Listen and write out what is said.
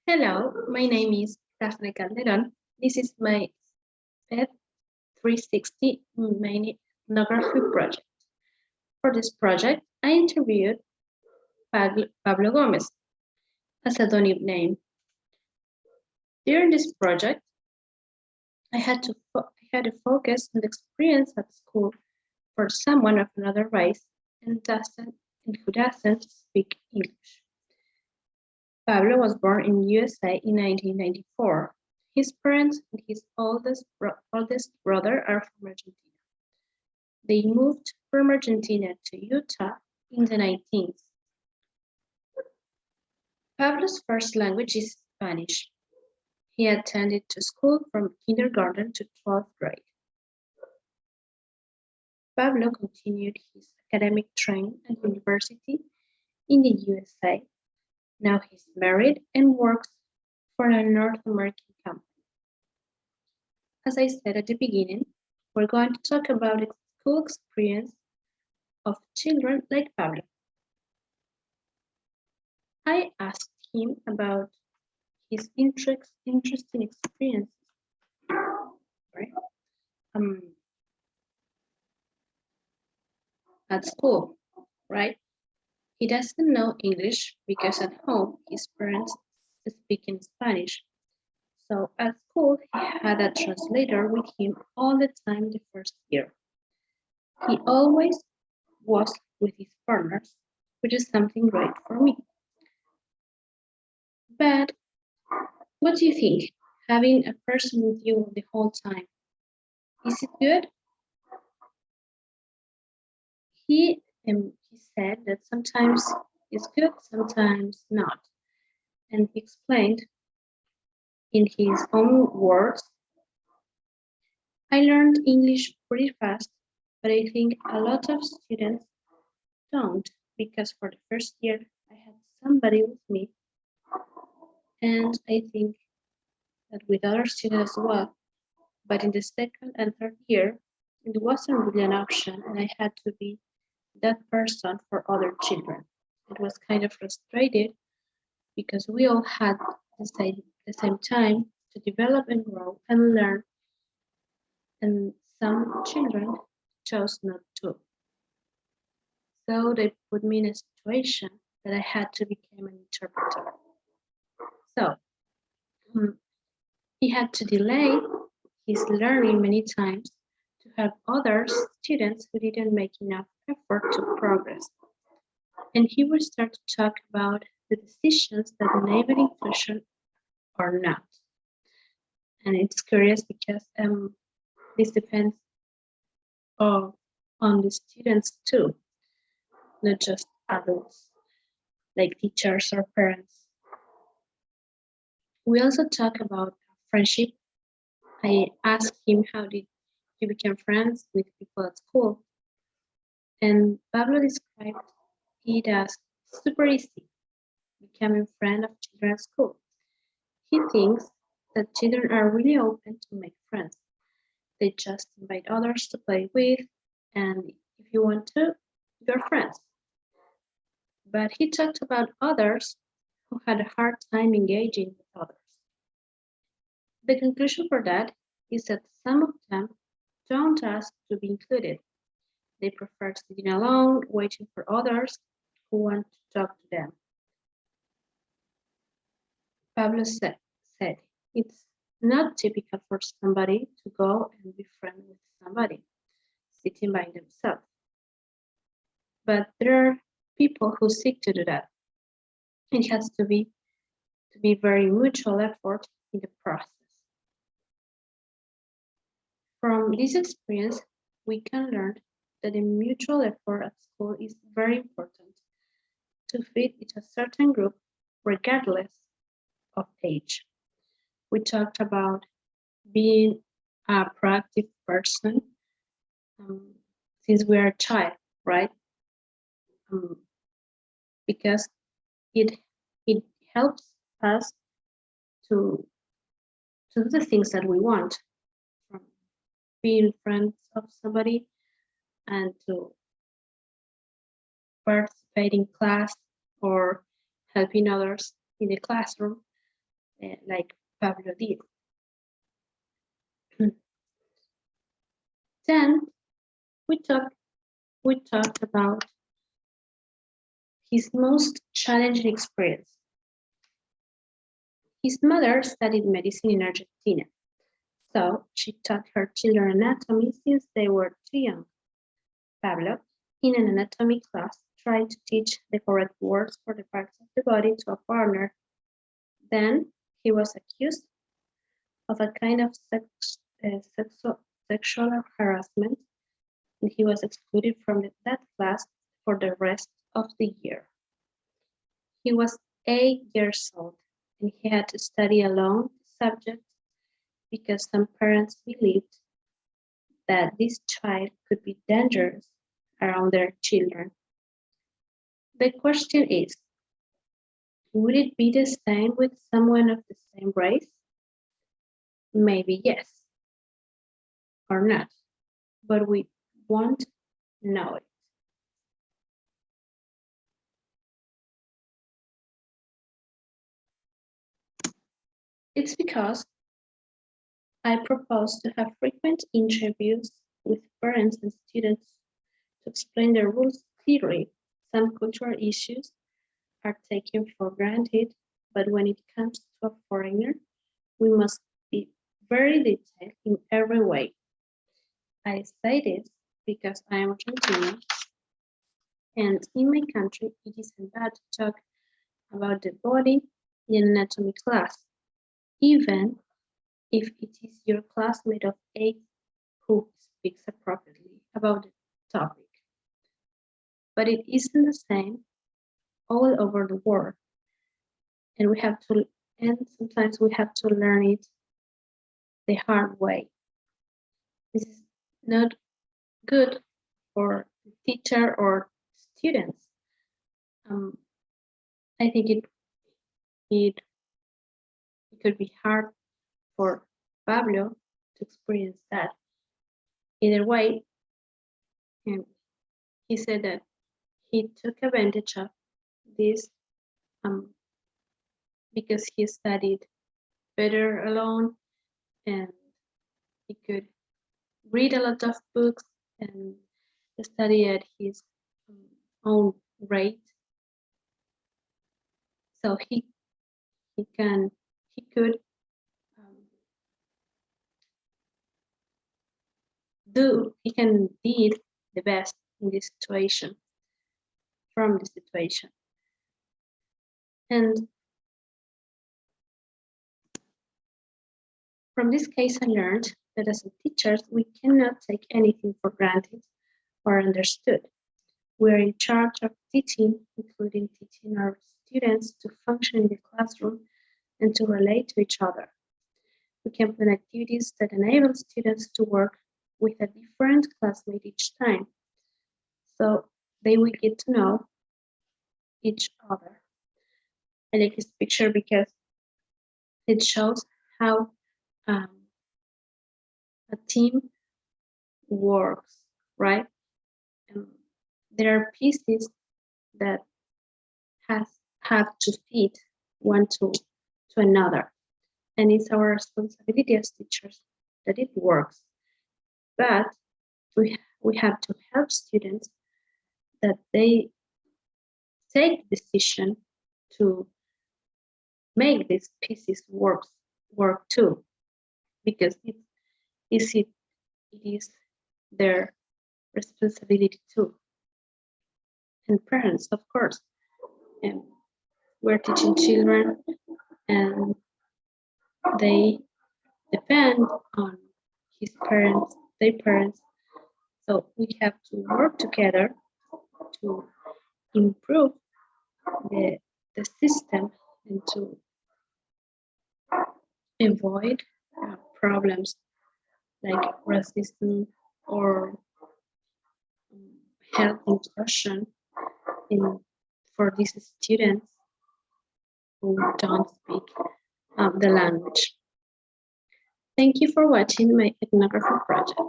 Hello, my name is Daphne Calderon. This is my PET 360 main ethnography project. For this project, I interviewed Pablo Gomez, a pseudonym name. During this project, I had to focus on the experience at school for someone of another race and who doesn't speak English. Pablo was born in USA in 1994. His parents and his oldest brother are from Argentina. They moved from Argentina to Utah in the 19th. Pablo's first language is Spanish. He attended to school from kindergarten to 12th grade. Pablo continued his academic training at university in the USA. Now he's married and works for a North American company. As I said at the beginning, we're going to talk about the school experience of children like Pablo. I asked him about his interesting experiences right, um, at school, right? He doesn't know English because at home his parents speak in Spanish. So at school he had a translator with him all the time the first year. He always was with his partners, which is something great for me. But what do you think? Having a person with you the whole time, is it good? He said that sometimes it's good, sometimes not. And he explained in his own words, I learned English pretty fast, but I think a lot of students don't because for the first year I had somebody with me, and I think that with other students as well. But in the second and third year, it wasn't really an option, and I had to be that person for other children. It was kind of frustrated because we all had the same time to develop and grow and learn, and some children chose not to. So they put me in a situation that I had to become an interpreter. So he had to delay his learning many times to help other students who didn't make enough effort to progress. And he will start to talk about the decisions that enable inclusion or not. And it's curious because this depends on the students too, not just adults like teachers or parents. We also talk about friendship. I asked him how did he become friends with people at school, and Pablo described it as super easy, becoming friend of children at school. He thinks that children are really open to make friends. They just invite others to play with, and if you want to, you're friends. But he talked about others who had a hard time engaging with others. The conclusion for that is that some of them don't ask to be included. They prefer sitting alone, waiting for others who want to talk to them. Pablo said it's not typical for somebody to go and be friends with somebody sitting by themselves. But there are people who seek to do that. It has to be very mutual effort in the process. From this experience, we can learn that a mutual effort at school is very important to fit into a certain group regardless of age. We talked about being a proactive person since we are a child, right? Because it helps us to do the things that we want, from being friends of somebody and to participate in class or helping others in the classroom. like Pablo did. Then we talked about his most challenging experience. His mother studied medicine in Argentina, so she taught her children anatomy since they were too young. Pablo, in an anatomy class, tried to teach the correct words for the parts of the body to a partner. Then he was accused of a kind of sexual harassment, and he was excluded from that class for the rest of the year. He was 8 years old, and he had to study alone the subject because some parents believed that this child could be dangerous around their children. The question is, would it be the same with someone of the same race? Maybe yes, or not, but we won't know it. It's because I propose to have frequent interviews with parents and students to explain the rules clearly. Some cultural issues are taken for granted, but when it comes to a foreigner, we must be very detailed in every way. I say this because I am Argentinian, and in my country it isn't bad to talk about the body in anatomy class, even if it is your classmate of 8 who speaks appropriately about the topic. But it isn't the same all over the world, and sometimes we have to learn it the hard way. This is not good for the teacher or students. I think it could be hard for Pablo to experience that. Either way, and he said that he took advantage of this because he studied better alone and he could read a lot of books and study at his own rate. So he could did the best in this situation, from the situation. And from this case, I learned that as teachers, we cannot take anything for granted or understood. We are in charge of teaching, including teaching our students to function in the classroom and to relate to each other. We can plan activities that enable students to work with a different classmate each time, so they will get to know each other. I like this picture because it shows how a team works, right? There are pieces that have to fit one to another, and it's our responsibility as teachers that it works. But we have to help students that they take the decision to make these pieces work too, because it is their responsibility too. And parents, of course, and we're teaching children and they depend on their parents. So we have to work together to improve the system and to avoid problems like racism or health intrusion for these students who don't speak the language. Thank you for watching my ethnography project.